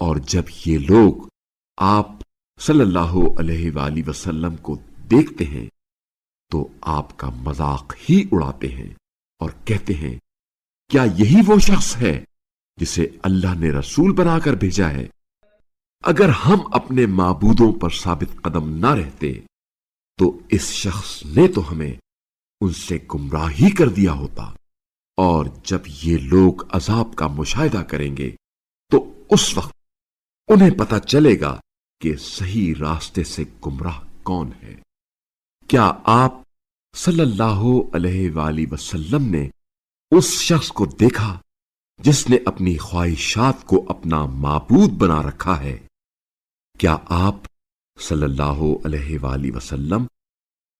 اور جب یہ لوگ آپ صلی اللہ علیہ وآلہ وسلم کو دیکھتے ہیں تو آپ کا مذاق ہی اڑاتے ہیں اور کہتے ہیں کیا یہی وہ شخص ہے جسے اللہ نے رسول بنا کر بھیجا ہے؟ اگر ہم اپنے معبودوں پر ثابت قدم نہ رہتے تو اس شخص نے تو ہمیں ان سے گمراہی کر دیا ہوتا، اور جب یہ لوگ عذاب کا مشاہدہ کریں گے تو اس وقت انہیں پتہ چلے گا کہ صحیح راستے سے گمراہ کون ہے۔ کیا آپ صلی اللہ علیہ وآلہ وسلم نے اس شخص کو دیکھا جس نے اپنی خواہشات کو اپنا معبود بنا رکھا ہے؟ کیا آپ صلی اللہ علیہ وآلہ وسلم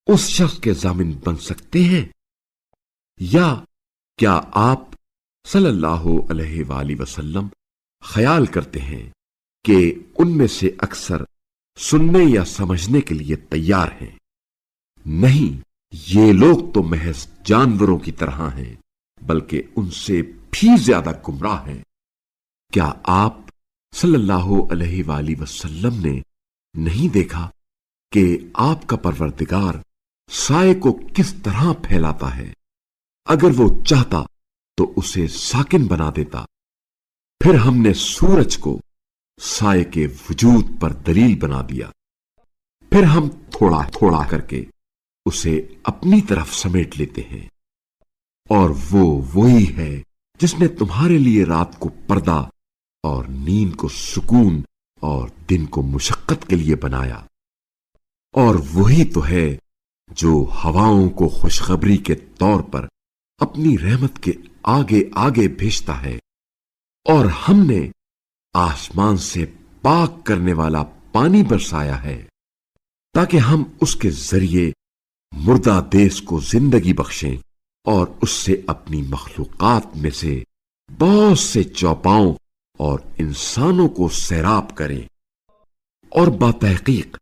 اس شخص کے ضامن بن سکتے ہیں؟ یا کیا آپ صلی اللہ علیہ وآلہ وسلم خیال کرتے ہیں کہ ان میں سے اکثر سننے یا سمجھنے کے لیے تیار ہیں؟ نہیں، یہ لوگ تو محض جانوروں کی طرح ہیں، بلکہ ان سے بھی زیادہ گمراہ ہیں۔ کیا آپ صلی اللہ علیہ وآلہ وسلم نے نہیں دیکھا کہ آپ کا پروردگار سائے کو کس طرح پھیلاتا ہے؟ اگر وہ چاہتا تو اسے ساکن بنا دیتا۔ پھر ہم نے سورج کو سائے کے وجود پر دلیل بنا دیا، پھر ہم تھوڑا تھوڑا کر کے اسے اپنی طرف سمیٹ لیتے ہیں، اور وہ وہی ہے جس نے تمہارے لیے رات کو پردہ اور نیند کو سکون اور دن کو مشقت کے لیے بنایا، اور وہی تو ہے جو ہواؤں کو خوشخبری کے طور پر اپنی رحمت کے آگے آگے بھیجتا ہے، اور ہم نے آسمان سے پاک کرنے والا پانی برسایا ہے تاکہ ہم اس کے ذریعے مردہ دیس کو زندگی بخشیں اور اس سے اپنی مخلوقات میں سے بہت سے چوپاؤں اور انسانوں کو سیراب کریں۔ اور بتحقیق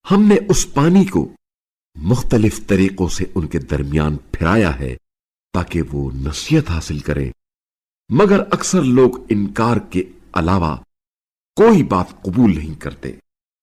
ہم نے اس پانی کو مختلف طریقوں سے ان کے درمیان پھرایا ہے تاکہ وہ نصیحت حاصل کریں، مگر اکثر لوگ انکار کے علاوہ کوئی بات قبول نہیں کرتے۔